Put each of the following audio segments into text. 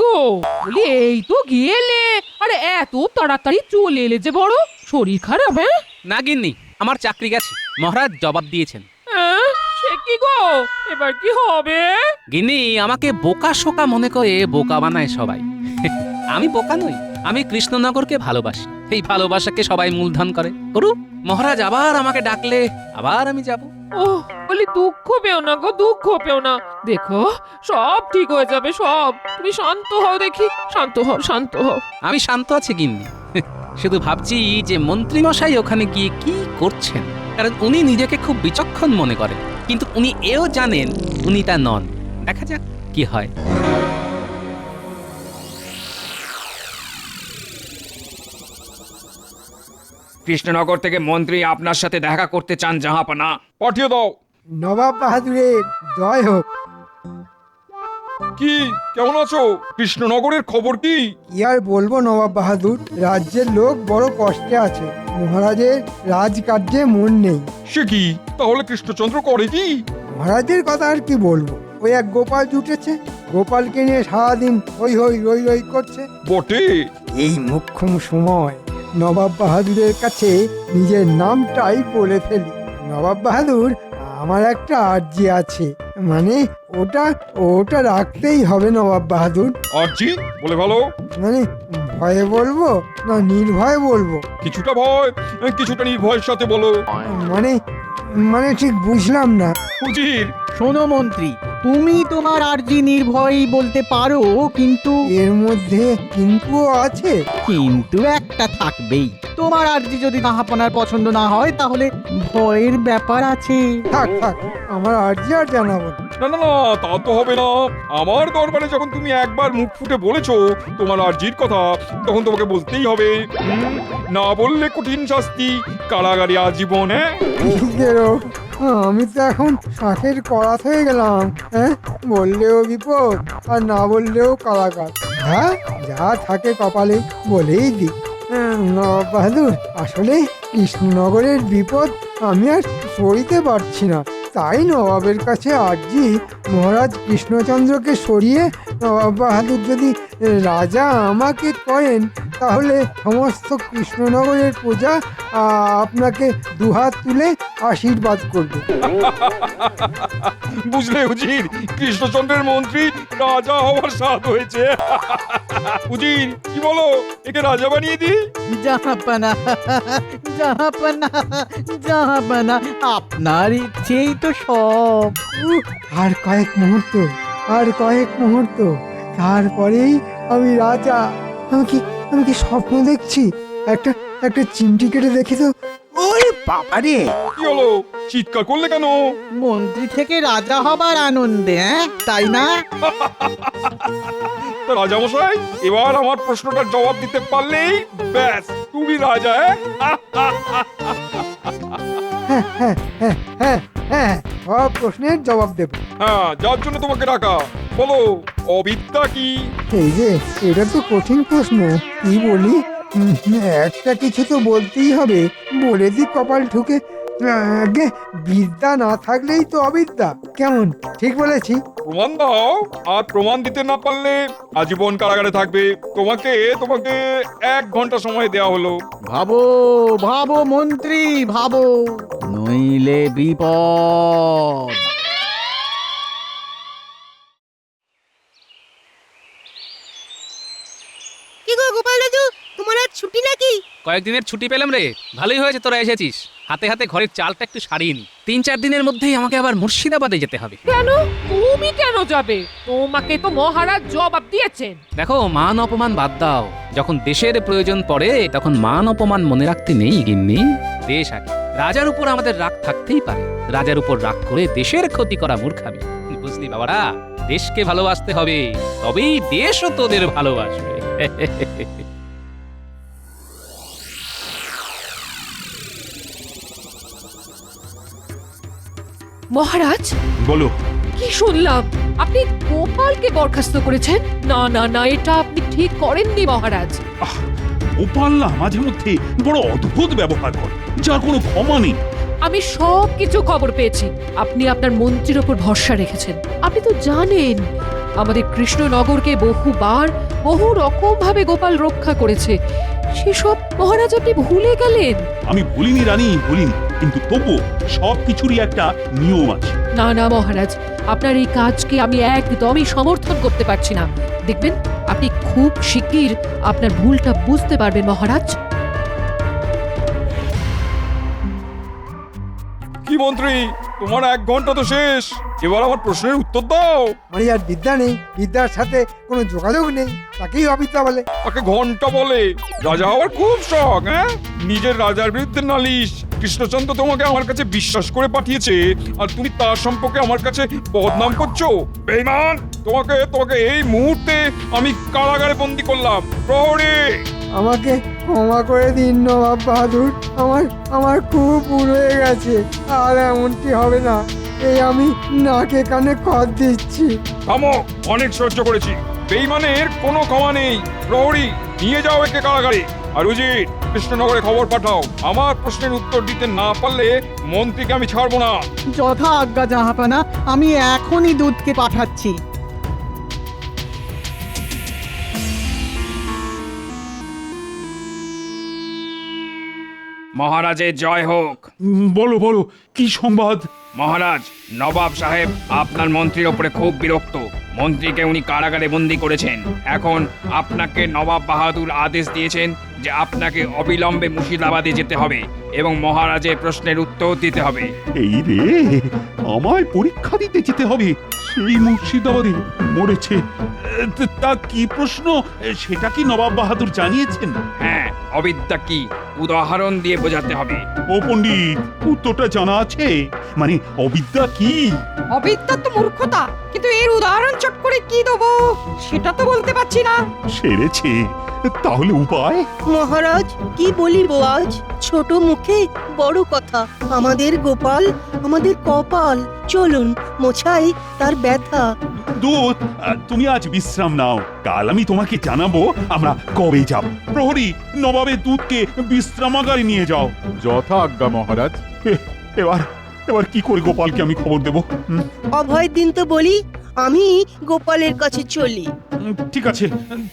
গো, বলি এই তো গেলে, আরে এত তাড়াতাড়ি চলে এলে যে বড় শরীর খারাপ? হ্যাঁ না গিন্নি, আমার চাকরি গেছে, মহারাজ জবাব দিয়েছেন। হ্যাঁ, সে কি গো, এবার কি হবে? গিন্নি আমাকে বোকা শোকা মনে করে বোকা বানায় সবাই। আমি বোকা নই, আমি কৃষ্ণনগরকে ভালোবাসি। এই ভালোবাসাকে সবাই মূলধন করে করু। মহারাজ আবার আমাকে ডাকলে আবার আমি যাব। ও বলি দুঃখ পেও না গো, দুঃখ পেও না, দেখো সব ঠিক হয়ে যাবে সব। তুমি শান্ত হও দেখি, শান্ত হও, শান্ত হও। আমি শান্ত আছি গিন্নি, শুধু ভাবছি যে মন্ত্রী মশাই ওখানে গিয়ে কি করছেন। কারণ উনি নিজেকে খুব বিচক্ষণ মনে করেন, কিন্তু উনি এও জানেন উনি তা নন। দেখা যাক কি হয়। কৃষ্ণনগর থেকে মন্ত্রী আপনার সাথে দেখা করতে চান জাহাপনা। পাঠিয়ে দাও। নবাব বাহাদুরের জয় হোক। কি, কেমন আছো? কৃষ্ণনগরের খবর কি? কি আর বলবো নবাব বাহাদুর, রাজ্যের লোক বড় কষ্টে আছে। মহারাজের রাজকার্যে মন নেই। সে কি, তাহলে কৃষ্ণচন্দ্র করে কি? মহারাজের কথা আর কি বলবো, ওই এক গোপাল জুটেছে, গোপালকে নিয়ে সারাদিন হই হই রই রই করছে। বটে। এই মুখ্যম সময় নবাব বাহাদুরের কাছে নিজের নামটাই বলে ফেলি। নবাব বাহাদুর, আমার একটা আর্জি আছে, মানে ওটা ওটা রাখতেই হবে নবাব বাহাদুর। আরজি বলে ভালো। মানে ভয়ে বলবো না নির্ভয়ে বলবো? কিছুটা ভয়, কিছুটা নির্ভয়ের সাথে বলো। মানে মানে ঠিক বুঝলাম না। উজির, শোনো মন্ত্রী, তুমি তোমার আর্জি নির্ভয়ই বলতে পারো, কিন্তু এর মধ্যে কিন্তু আছে। কিন্তু একটা থাকবেই। তোমার আর্জি যদি জাহাপনার পছন্দ না হয় তাহলে ভয়ের ব্যাপার আছে। থাক থাক, আমার আর্জি আর জানাবো না। না না না, তা তো হবে না। আমার দরবারে যখন তুমি একবার মুখ ফুটে বলেছো তোমার আর্জির কথা, তখন তোমাকে বলতেই হবে। না বললে কঠিন শাস্তি, কারাগারে আজীবন। হ্যাঁ, নিজেরও, আমি তো এখন শাঁখের করাত হয়ে গেলাম। হ্যাঁ, বললেও বিপদ আর না বললেও কারাগার। হ্যাঁ, যা থাকে কপালে বলেই দিই। নবাব বাহাদুর, আসলে কৃষ্ণনগরের বিপদ আমি আর সরিতে পারছি না, তাই নবাবের কাছে আর্জি, মহারাজ কৃষ্ণচন্দ্রকে সরিয়ে নবাব বাহাদুর যদি রাজা আমাকে করেন, তাহলে সমস্ত কৃষ্ণনগরের প্রজা আপনাকে দুহাত তুলে আশীর্বাদ করবে। বুঝলে উজির, কৃষ্ণচন্দ্রের মন্ত্রী রাজা হওয়ার স্বাদ হয়েছে। উজির, কি বলো, একে রাজা বানিয়ে দিই? জাহাপনা, জাহাপনা, জাহাপনা, আপনার ইচ্ছেই তো সব। আর কয়েক মুহূর্ত, আর কয়েক মুহূর্ত, তারপরেই আমি রাজা। আমি কি স্বপ্ন দেখছি? একটা একটা চিমটি কেটে দেখি তো। ওরে বাবা রে! কি হলো, চিৎকার করলে কেন? মন্ত্রী থেকে রাজা হবার আনন্দে, হ্যাঁ তাই না? তা রাজামশাই, এবার আমার প্রশ্নটার জবাব দিতে পারলেই ব্যাস তুমি রাজা। হ্যাঁ হ্যাঁ হ্যাঁ হ্যাঁ হ্যাঁ, সব প্রশ্নের জবাব দেব। হ্যাঁ, যার জন্য তোমাকে ডাকা, বলো অবিদ্যা কি? এই যে, এটা তো কঠিন প্রশ্ন, কি বলি? একটা কিছু তো বলতেই হবে, বলে দি কপাল ঠুকে। আগে বিদ্যা না থাকলেই তো অবিদ্যা। কেমন, ঠিক বলেছি? প্রমাণ দাও, আর প্রমাণ দিতে না পারলে আজীবন কারাগারে থাকবে। তোমাকে তোমাকে 1 ঘন্টা সময় দেওয়া হলো। ভাবো ভাবো মন্ত্রী, ভাবো, নইলে বিপদ। কি গো গোপাল দাদু, তোমার আজ ছুটি নাকি? কয়েকদিনের ছুটি পেলাম রে, ভালোই হয়েছে তোরা এসেছিস। হাতে হাতে ঘরের চালটা একটু সারিয়ে নি। 3-4 দিনের মধ্যেই আমাকে আবার মুর্শিদাবাদে যেতে হবে। কেন, তুমি কেন যাবে? তোমাকে তো মহারাজ জবাব দিয়েছেন। দেখো, মান অপমান বাদ দাও। যখন দেশের প্রয়োজন পড়ে তখন মান অপমান মনে রাখতে নেই গিন্নি। দেশ আগে, রাজার উপর আমাদের রাগ থাকতেই পারে, রাজার উপর রাগ করে দেশের ক্ষতি করা মূর্খামি। বুঝলি বাবারা, দেশকে ভালোবাসতে হবে, তবেই দেশও তোদের ভালোবাসবে। মহারাজ, বলো। কি শুনলাম আপনি গোপালকে বরখাস্ত করেছেন? না না না, এটা আপনি ঠিক করেননি মহারাজ। গোপাল না মাঝে মধ্যে বড় অদ্ভুত ব্যবহার করে, যার কোনো ক্ষমা নেই। আমি সব কিছু খবর পেয়েছি। আপনি আপনার মন্ত্রীর ওপর ভরসা রেখেছেন। আপনি তো জানেন আমাদের কৃষ্ণনগরকে বহুবার বহু রকম ভাবে গোপাল রক্ষা করেছে। সেসব মহারাজ আপনি ভুলে গেলেন? আমি ভুলিনি রানী, ভুলিনি, কিন্তু তবু সব কিছুরই একটা নিয়ম আছে। না না মহারাজ, আপনার এই কাজকে আমি একদমই সমর্থন করতে পারছি না। দেখবেন আপনি খুব শিগগির আপনার ভুলটা বুঝতে পারবেন মহারাজ। কি মন্ত্রী, তোমার 1 ঘন্টা তো শেষ, এবার আমার প্রশ্নের উত্তর দাও। মানে আর বিদ্যা নেই, বিদ্যার সাথে কোনো যোগাযোগ নেই, তাকেই অবিদ্যা বলে। তাকে ঘন্টা বলে। রাজা হওয়ার খুব শখ, হ্যাঁ? নিজের রাজার বিরুদ্ধে নালিশ। কৃষ্ণচন্দ্র তোমাকে আমার কাছে বিশ্বাস করে পাঠিয়েছে, আর তুমি তার সম্পর্কে আমার কাছে বদনাম করছো। বেঈমান, তোমাকে এই মুহূর্তে আমি কারাগারে বন্দি করলাম। প্রহরী, আমাকে ক্ষমা করে দিন নবাব বাহাদুর, আমার খুব ভুল হয়ে গেছে, আর এমনটি হবে না, এই আমি নাকে কানে খত দিচ্ছি। থামো, অনেক সহ্য করেছি। বেঈমানের কোনো ক্ষমা নেই। প্রহরী, নিয়ে যাও একে কারাগারে। আর উজির, কৃষ্ণনগরে খবর পাঠাও। আমার প্রশ্নের উত্তর দিতে না পারলে মন্ত্রীকে আমি ছাড়বো না। যথা আজ্ঞা জাহাপানা, আমি এখনই দূতকে পাঠাচ্ছি। মহারাজের জয় হোক। বলো বলো, কি সংবাদ? মহারাজ, নবাব সাহেব আপনার মন্ত্রীর ওপরে খুব বিরক্ত। মন্ত্রীকে উনি কারাগারে বন্দি করেছেন। এখন আপনাকে নবাব বাহাদুর আদেশ দিয়েছেন যে আপনাকে অবিলম্বে মুর্শিদাবাদে যেতে হবে এবং মহারাজের প্রশ্নের উত্তর দিতে হবে। এই রে, আমায় পরীক্ষা দিতে যেতে হবে সেই মুর্শিদাবাদে? মরেছে। তা কি প্রশ্ন, সেটা কি নবাব বাহাদুর জানিয়েছেন? হ্যাঁ, অবিদ্যা কি উদাহরণ দিয়ে বোঝাতে হবে। ও পণ্ডিত, উত্তরটা জানা আছে? মানে অবিদ্যা কি? অবিদ্যা তো মূর্খতা, কিন্তু এর উদাহরণ চট করে কি দেবো সেটা তো বলতে পারছি না। সেরেছে, তাহলে উপায়? মহারাজ, কি বলিব আজ? ছোট মুখে বড় কথা। আমাদের গোপাল, আমাদের কপাল। চলুন মোছাই তার ব্যথা। দূত, তুমি আজ বিশ্রাম নাও, কাল আমি তোমাকে জানাবো আমরা কবে যাব। প্রহরী, নবাবের দূতকে বিশ্রামাগারে নিয়ে যাও। যথা আজ্ঞা মহারাজ। এবার কি করে গোপালকে আমি খবর দেব? অভয় দিন তো বলি, আমি গোপালের কাছে চলি। ঠিক আছে,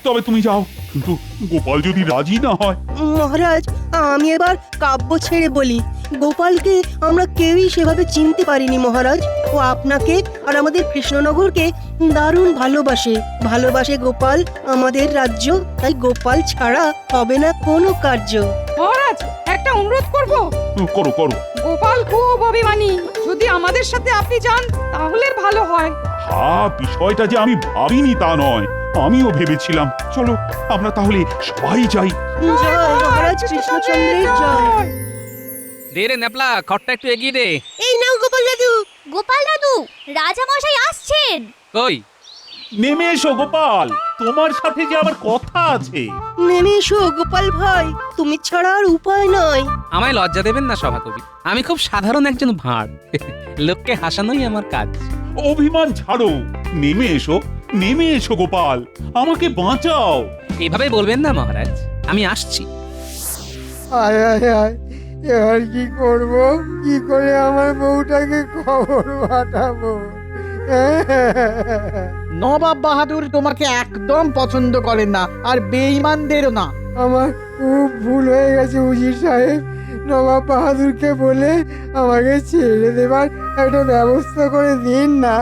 তবে তুমি যাও, কিন্তু গোপাল যদি রাজি না হয়? মহারাজ, আমি এবার কাব্য ছেড়ে বলি, গোপালকে আমরা কেউই সেভাবে চিনতে পারিনি মহারাজ। ও আপনাকে আর আমাদের কৃষ্ণনগরকে দারুণ ভালোবাসে গোপাল আমাদের রাজ্য, তাই গোপাল ছাড়া হবে না কোনো কার্য। মহারাজ, একটা অনুরোধ করব। করো করো। গোপাল খুব অভিমানী, যদি আমাদের সাথে আপনি যান তাহলে ভালো হয়। হ্যাঁ, বিষয়টা যে আমি ভাবিনি তা নয়, আমিও ভেবেছিলাম। চলো আমরা তাহলে সবাই যাই। জয় মহারাজ কৃষ্ণচন্দ্রের জয়। দে রে ন্যাপলা, খড়টা একটু এগিয়ে দে। এই নাও গোপাল দাদু। গোপাল দাদু, রাজা মশাই আসছেন। কই? নেমে এসো গোপাল, তোমার সাথে যে আমার কথা আছে। নেমে এসো গোপাল ভাই, তুমি ছাড়া আর উপায় নয়। আমায় লজ্জা দেবেন না সভাকবি, আমি খুব সাধারণ একজন ভাঁড়। লোককে হাসানোই আমার কাজ। অভিমান ছাড়ো, নেমে এসো গোপাল, আমাকে বাঁচাও। এভাবে বলবেন না মহারাজ, আমি আসছি। আয় আয় আয়, এবার কি করব? কি করে আমার বউটাকে খবর পাঠাবো? নবাব বাহাদুর তোমাকে একদম পছন্দ করেন না, আর বেঈমানদেরও না। আমার খুব ভুল হয়ে গেছে উজির সাহেব, নবাব বাহাদুরকে বলে আমাকে ছেড়ে দেবার একটা ব্যবস্থা করে দিন না।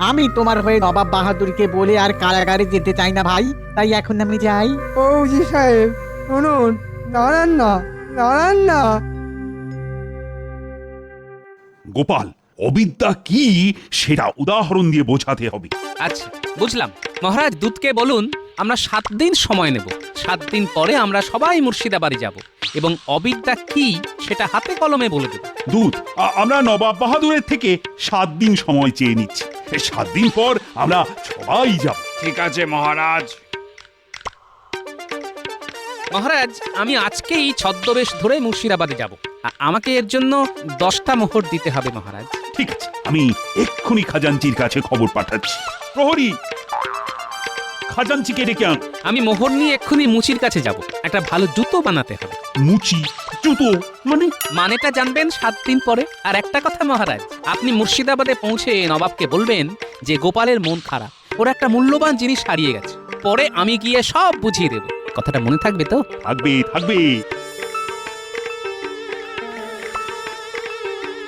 আমি তোমার হয়ে নবাব বাহাদুরকে বলে আর কারাগারে যেতে চাই না ভাই, তাই এখন আমি যাই। ও উজির সাহেব, শুনুন, দাঁড়ান না। গোপাল, অবিদ্যা কি সেটা উদাহরণ দিয়ে বোঝাতে হবে। আচ্ছা, বুঝলাম। মহারাজ, দূতকে বলুন আমরা 7 দিন সময় নেব। 7 দিন পরে আমরা সবাই মুর্শিদাবাদে যাব এবং অবিদ্যা কি সেটা হাতে কলমে বলে দেব। দূত, আমরা নবাব বাহাদুরের থেকে 7 দিন সময় চেয়ে নিচ্ছি। 7 দিন পর আমরা সবাই যাব। ঠিক আছে মহারাজ। মহারাজ, আমি আজকেই ছদ্মবেশ ধরে মুর্শিদাবাদে যাব। আমাকে এর জন্য 10টা মোহর দিতে হবে মহারাজ। ঠিক আছে, আমি এক্ষুনি খাজাঞ্চির কাছে খবর পাঠাচ্ছি। প্রহরী, খাজাঞ্চিকে ডেকে আন। আমি মোহর নিয়ে এক্ষুনি মুচির কাছে যাব। একটা ভালো জুতো বানাতে হবে। মুচি জুতো মানেটা জানবেন 7 দিন পরে। আর একটা কথা মহারাজ, আপনি মুর্শিদাবাদে পৌঁছে নবাবকে বলবেন যে গোপালের মন খারাপ, ওর একটা মূল্যবান জিনিস হারিয়ে গেছে। পরে আমি গিয়ে সব বুঝিয়ে দেব। কথাটা মনে থাকবে তো? থাকবে থাকবে।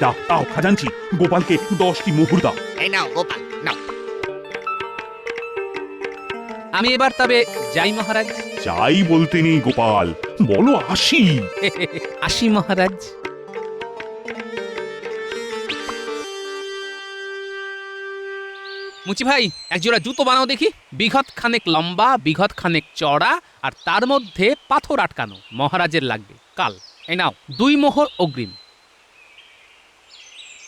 দাও দাও খাজাঞ্চি, গোপালকে 10টি মোহর দাও। এই নাও গোপাল নাও। আমি এবার তবে যাই মহারাজ। যাই বলতে নেই গোপাল, বলো আসি। আসি মহারাজ। মুচি ভাই, এক জোড়া জুতো বানাও দেখি। বিঘত খানেক লম্বা, বিঘত খানেক চড়া, আর তার মধ্যে পাথর আটকানো। মহারাজের লাগবে কাল। এই নাও 2 মোহর অগ্রিম।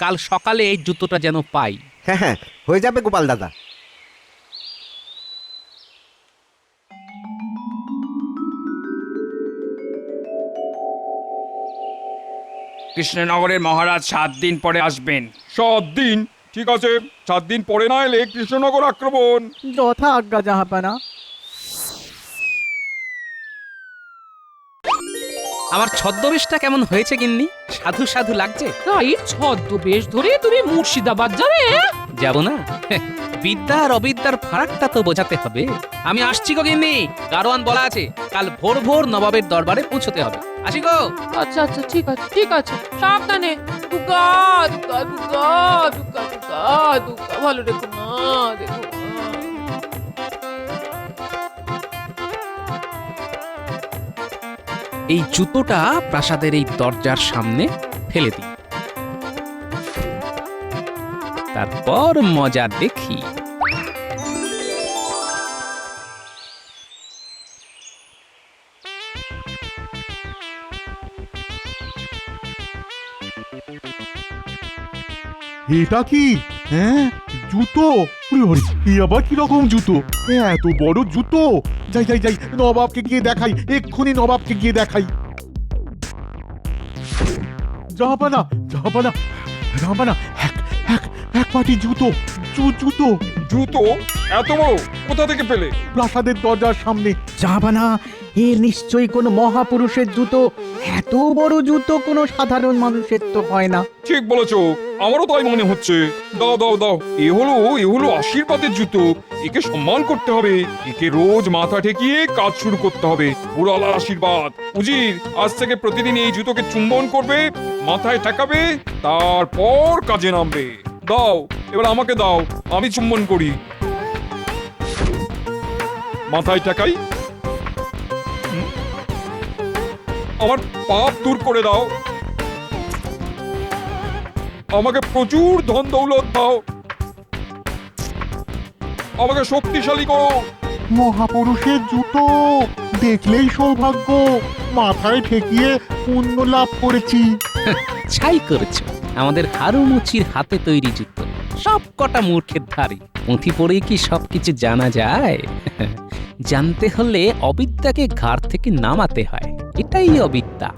কাল সকালে এই জুতোটা যেন পাই। হ্যাঁ হ্যাঁ, হয়ে যাবে গোপাল দাদা। কৃষ্ণনগরের মহারাজ 7 দিন পরে আসবেন। 7 দিন? ঠিক আছে, 7 দিন পরে না এলে কৃষ্ণনগর আক্রমণ। যথা আজ্ঞা জাহাপানা। আমার ছদ্মবেশটা কেমন হয়েছে গিন্নি? সাধু সাধু লাগছে? তাই ছদ্মবেশ ধরে তুমি মুর্শিদাবাদ যাবে? যাব না? বিদ্যা আর অবিদ্যার ফারাকটা তো বোঝাতে হবে। আমি আসছি গো গিন্নি, গারোয়ান বলা আছে কাল ভোর ভোর নবাবের দরবারে পৌঁছতে হবে। আসি গো। আচ্ছা আচ্ছা, ঠিক আছে ঠিক আছে, সাবধানে। দুগা দুগা দুগা দুগা দুগা দুগা, ভালো রেখো মা, দেখো মা। এই জুতোটা প্রাসাদের এই দরজার সামনে ফেলে দিই, তারপর মজা দেখি। এটা কি? হ্যাঁ, জুতো। ওরে ওরে, এই আবার কি রকম জুতো? এত বড় জুতো! যাই যাই যাই, নবাবকে গিয়ে দেখাই, এক্ষুনি নবাবকে গিয়ে দেখাই। জাহাপানা জাহাপানা জাহাপানা, এক পাটি জুতো, জুতো। জুতো? এত বড় কোথা থেকে পেলে? প্রাসাদের দরজার সামনে। জাহাপানা, এ নিশ্চয়ই কোনো মহাপুরুষের জুতো। এত বড় জুতো কোনো সাধারণ মানুষের তো হয় না। ঠিক বলেছো, আমারও তাই মনে হচ্ছে। দাও দাও দাও, এ হলো আশীর্বাদের জুতো। একে সম্মান করতে হবে, একে রোজ মাথা ঠেকিয়ে কাজ শুরু করতে হবে। পুরালার আশীর্বাদ। উজির আজ থেকে প্রতিদিন এই জুতোকে চুম্বন করবে, মাথায় ঠেকাবে, তারপর কাজে নামবে। দাও, এবার আমাকে দাও, আমি চুম্বন করি। মাথায় ঠেকাই। আমার পাপ দূর করে দাও, আমাকে প্রচুর ধন দৌলত দাও, আমাকে শক্তিশালী করো। মহাপুরুষের জুতো, দেখলেই সৌভাগ্য। মাথায় ঠেকিয়ে পুণ্য লাভ করেছি। ছাই করেছো আমাদের হারুমুচির হাতে তৈরি জুতো। সব কটা মূর্খের ধারে। পুঁথি পড়ে কি সবকিছু জানা যায়? জানতে হলে অবিদ্যাকে ঘাড় থেকে নামাতে হয়, এটাই অবিদ্যা।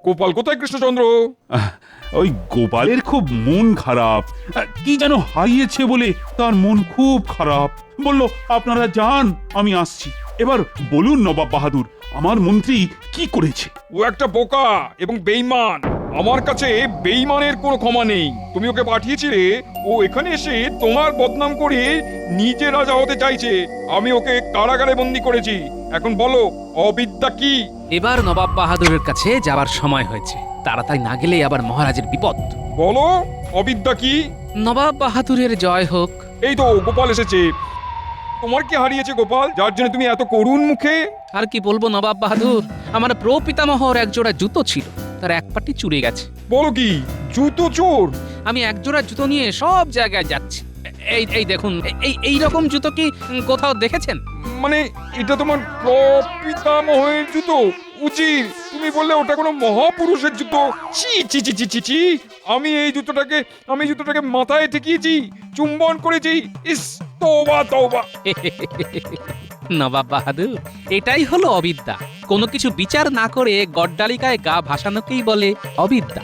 গোপাল কোথায় কৃষ্ণচন্দ্র? ওই গোপালের খুব মন খারাপ। কি যেন হারিয়েছে বলে তার মন খুব খারাপ। বলল আপনারা যান, আমি আসছি। এবার বলুন নবাব বাহাদুর, আমার মন্ত্রী কি করেছে? ও একটা বোকা এবং বেঈমান। আমার কাছে বেঈমানের কোনো ক্ষমা নেই। তুমি ওকে পাঠিয়েছিলে, ও এখানে এসে তোমার বদনাম করে নিজে রাজা হতে চাইছে। আমি ওকে কারাগারে বন্দী করেছি। এখন বলো, অবিদ্যা কি? এবার নবাব বাহাদুরের কাছে যাবার সময় হয়েছে। তাড়াতাড়ি না গেলে আবার মহারাজের বিপদ। বলো, অবিদ্যা কি? নবাব বাহাদুরের জয় হোক। এই তো গোপাল এসেছে। তোমার কি হারিয়েছে গোপাল, যার জন্য তুমি এত করুণ মুখে? আর কি বলবো নবাব বাহাদুর, আমার প্রপিতামহর এক জোড়া জুতো ছিল, তার এক পাটি চুরে গেছে। বলো কি, জুতো চোর? আমি এক জোড়া জুতো নিয়ে সব জায়গায় যাচ্ছি। এই দেখুন, এই রকম জুতো কি কোথাও দেখেছেন? মানে এটা তোমার প্রপিতামহের জুতো? উচিত তুমি বললে ওটা কোনো মহাপুরুষের জুতো। ছি ছি ছি ছি ছি ছি। আমি এই জুতোটাকে মাথায় ঠেকিয়েছি, চুম্বন করেছি। ইস, তওবা তওবা। নবাব বাহাদুর, এটাই হলো অবিদ্যা। কোনো কিছু বিচার না করে গড্ডালিকায় গা ভাসানোকেই বলে অবিদ্যা।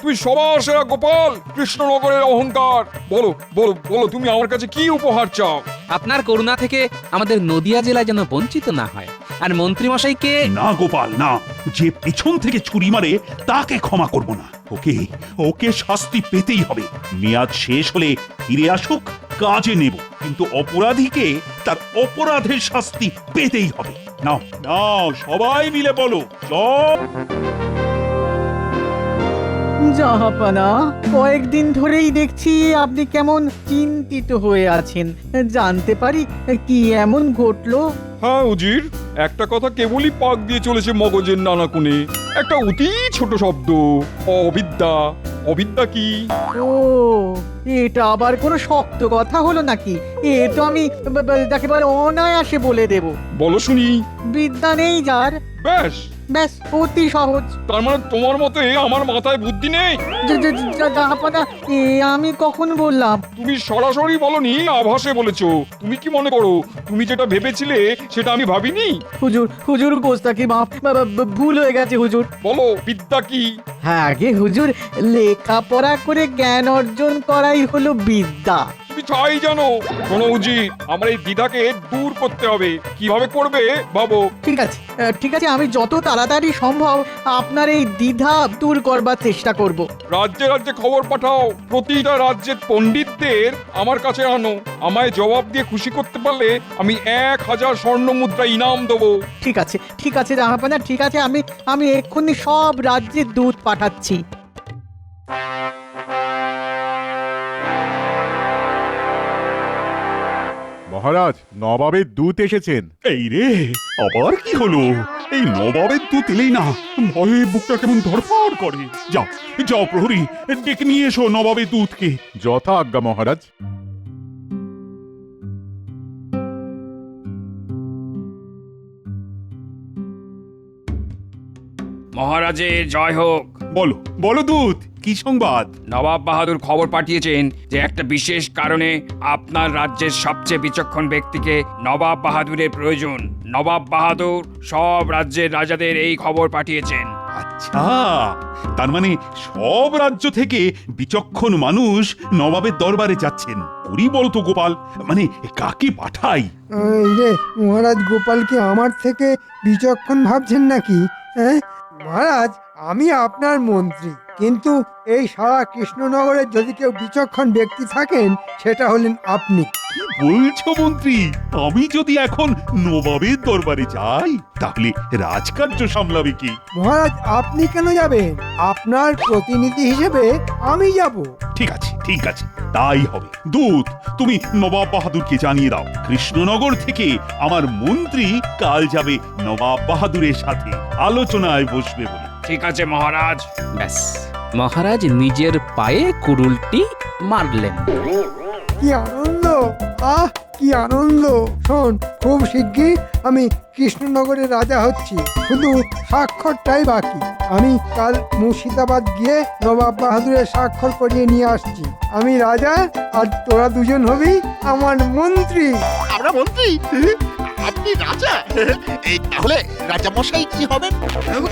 তুমি সবার সেরা গোপাল, কৃষ্ণনগরের অহংকার। বলো বলো বলো, তুমি আমার কাছে কি উপহার চাও? আপনার করুণা থেকে আমাদের নদিয়া জেলা যেন বঞ্চিত না হয়, আর মন্ত্রী মশাইকে না গোপাল না, যে পেছন থেকে ছুরি মারে তাকে ক্ষমা করব না। ওকে ওকে শাস্তি পেতেই হবে। মেয়াদ শেষ হলে ফিরে আসুক, কাজে নেব, কিন্তু অপরাধীকে তার অপরাধের শাস্তি পেতেই হবে। নাও নাও সবাই মিলে বলো চল। জাহাপানা, কয়েকদিন ধরেই দেখছি আপনি কেমন চিন্তিত হয়ে আছেন। জানতে পারি কি এমন ঘটলো? হ্যাঁ উজির, একটা কথা কেবলই পাক দিয়ে চলেছে মগজের নানা কোণে। একটা অতি ছোট শব্দ, অবিদ্যা। অবিদ্যা কি? ও, এটা আবার কোনো শক্ত কথা হলো নাকি? এ তো আমি যাকে বলে অনায়াসে বলে দেব। বলো শুনি। বিদ্যা নেই যার, ব্যাস ব্যাস অতি সহজ। তার মানে তোমার মতে আমার মাথায় বুদ্ধি নেই? জাহাপানা, এ আমি কখন বললাম? তুমি সরাসরি বলনি, আভাসে বলেছো। তুমি কি মনে করো তুমি যেটা ভেবেছিলে সেটা আমি ভাবিনি? হুজুর, হুজুর গোস্তাকি মাফ, ভুল হয়ে গেছে হুজুর। বলো বিদ্যা কি? হ্যাঁ আগে হুজুর, লেখাপড়া করে জ্ঞান অর্জন করাই হলো বিদ্যা। তুমি চাই জানো। শোনো উজির, আমার এই দ্বিধাকে দূর করতে হবে। কিভাবে করবে ভাবো। ঠিক আছে, ঠিক আছে, আমি যত তাড়াতাড়ি সম্ভব আপনার এই দ্বিধা দূর করবার চেষ্টা করব। রাজ্যে রাজ্যে খবর পাঠাও, প্রতিটা রাজ্যের পণ্ডিতদের আমার কাছে আনো। আমায় জবাব দিয়ে খুশি করতে পারলে আমি 1000 স্বর্ণ মুদ্রা ইনাম দেবো। ঠিক আছে, ঠিক আছে জাহাপানা, ঠিক আছে, আমি এক্ষুনি সব রাজ্যে দূত পাঠাচ্ছি। মহারাজ, নবাবের দূত এসেছেন। এই রে, আবার কি হলো? এই নবাবের দুধ এলেই না ভয়ে বুকটা কেমন ধড়ফড় করে। যাও যাও প্রহরী, ডেকে নিয়ে এসো নবাবের দুধকে। যথা আজ্ঞা মহারাজ। মহারাজের জয় হোক। বলো বলো দুধ, কি সংবাদ? নবাব বাহাদুর খবর পাঠিয়েছেন যে একটা বিশেষ কারণে আপনার রাজ্যের সবচেয়ে বিচক্ষণ ব্যক্তিকে নবাব বাহাদুরের প্রয়োজন। নবাব বাহাদুর সব রাজ্যের রাজাদের এই খবর পাঠিয়েছেন। আচ্ছা, তার মানে সব রাজ্য থেকে বিচক্ষণ মানুষ নবাবের দরবারে যাচ্ছেন। করি বলতো গোপাল, মানে কাকে পাঠাই? এই রে মহারাজ, গোপালকে আমার থেকে বিচক্ষণ ভাবছেন নাকি? হ্যাঁ মহারাজ, আমি আপনার মন্ত্রী, কিন্তু এই সারা কৃষ্ণনগরের যদি কেউ বিচক্ষণ ব্যক্তি থাকেন সেটা হলেন আপনি। কি বলছো মন্ত্রী? আমি যদি এখন নবাবের দরবারে যাই তাহলে রাজকার্য সামলাবে কি? মহারাজ, আপনি কেন যাবেন? আপনার প্রতিনিধি হিসেবে আমি যাব। ঠিক আছে ঠিক আছে, তাই হবে। দূত, তুমি নবাব বাহাদুরকে জানিয়ে দাও কৃষ্ণনগর থেকে আমার মন্ত্রী কাল যাবে নবাব বাহাদুরের সাথে আলোচনায় বসবে বলে। ঠিক আছে মহারাজ। ব্যাস, মহারাজ নিজের পায়ে কুড়ুলটি মারলেন। কি আনন্দ! আহ কি আনন্দ! শোন, খুব শিগগির আমি কৃষ্ণনগরের রাজা হচ্ছি, শুধু স্বাক্ষরটাই বাকি। আমি কাল মুর্শিদাবাদ গিয়ে নবাব বাহাদুরের স্বাক্ষর করিয়ে নিয়ে আসছি। আমি রাজা আর তোরা দুজন হবি আমার মন্ত্রী। আমরা মন্ত্রী, আপনি রাজা। এই তাহলে রাজা মশাই কি হবেন?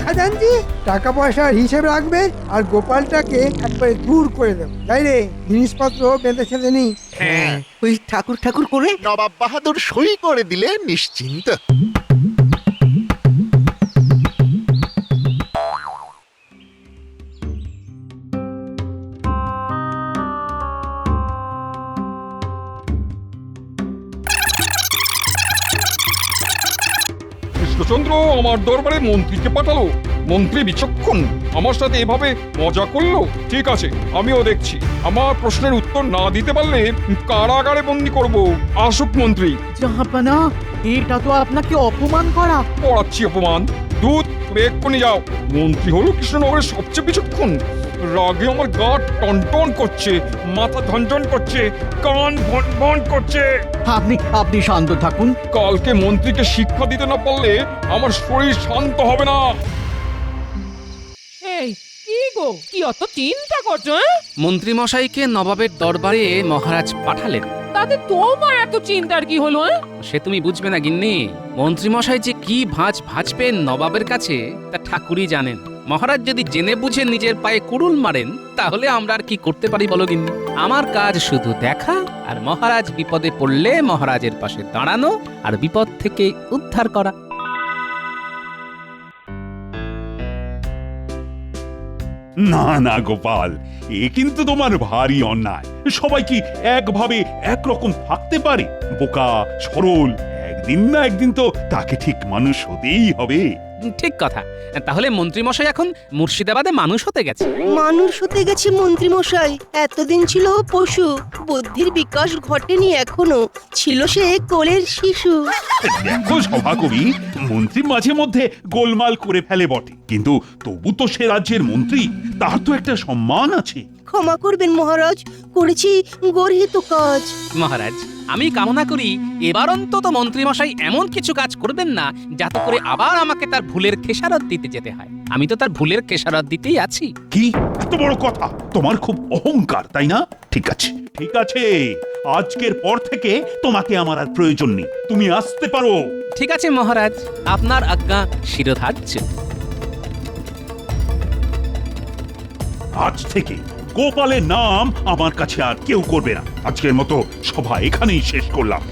খাজানজি টাকা পয়সার হিসেব রাখবে আর গোপালটাকে একবারে দূর করে দেবে। তাই রে, জিনিসপত্র বেঁধে ছেলে নি। হ্যাঁ, ওই ঠাকুর ঠাকুর করে নবাব বাহাদুর সই করে দিলে নিশ্চিন্ত। কৃষ্ণচন্দ্র আমার দরবারে মন্ত্রীকে পাঠালো। মন্ত্রী বিচক্ষণ, আমার সাথে এভাবে মজা করলো। ঠিক আছে, আমিও দেখছি। আমার প্রশ্নের উত্তর না দিতে পারলে কারাগারে বন্দি করব। আসুক মন্ত্রী। জাহাপানা, এটা তো আপনাকে অপমান করা। পড়াচ্ছি অপমান? দূত, তুমি এক্ষুনি যাও। মন্ত্রী হলো কৃষ্ণনগরের সবচেয়ে বিচক্ষণ। রাগে আমার গা টনটন করছে, মাথা ঝনঝন করছে, কান ভন ভন করছে। আপনি শান্ত থাকুন। কালকে মন্ত্রীকে শিক্ষা দিতে না পারলে আমার শরীর শান্ত হবে না। এই কি গো, কি অত চিন্তা করছো? হ্যাঁ, মন্ত্রী মশাইকে নবাবের দরবারে মহারাজ পাঠালেন। তাতে তোমার এত চিন্তার কি হলো? সে তুমি বুঝবে না গিন্নি। মন্ত্রী মশাই যে কি ভাঁজ ভাঁজবেন নবাবের কাছে তা ঠাকুরই জানেন। মহারাজ যদি জেনে বুঝে নিজের পায়ে কুড়ুল মারেন তাহলে আমরা আর কি করতে পারি বলো গিন্নি? আমার কাজ শুধু দেখা, আর মহারাজ বিপদে পড়লে মহারাজের পাশে দাঁড়ানো আর বিপদ থেকে উদ্ধার করা। না না গোপাল, এ কিন্তু তোমার ভারী অন্যায়। সবাই কি একভাবে একরকম থাকতে পারে? বোকা সরল একদিন না একদিন তো তাকে ঠিক মানুষ হতেই হবে। ঠিক কথা। তাহলে মন্ত্রীমশাই এখন মুর্শিদাবাদে মানুষ হতে গেছে। মানুষ হতে গেছে মন্ত্রী মশাই। এতদিন ছিল পশু, বুদ্ধির বিকাশ ঘটেনি এখনো, ছিল সে কোলের শিশু। দেখো সভাকবি, মন্ত্রী মাঝে মধ্যে গোলমাল করে ফেলে বটে, কিন্তু তবু তো সে রাজ্যের মন্ত্রী, তার তো একটা সম্মান আছে। ক্ষমা করবেন মহারাজ, করেছি গর্হিত কাজ। মহারাজ, আমি কামনা করি এবার অন্তত মন্ত্রীমশাই এমন কিছু কাজ করবেন না যাতে করে আবার আমাকে তার ভুলের খেসারত দিতে যেতে হয়। আমি তো তার ভুলের খেসারত দিতেই আছি। কি এত বড় কথা? তোমার খুব অহংকার, তাই না? ঠিক আছে ঠিক আছে, আজকের পর থেকে তোমাকে আমার আর প্রয়োজন নেই, তুমি আসতে পারো। ঠিক আছে মহারাজ, আপনার আজ্ঞা শিরোধার্য। আজ থেকে গোপালের নাম আমার কাছে আর কেউ করবে না। আজকের মতো সভা এখানেই শেষ করলাম।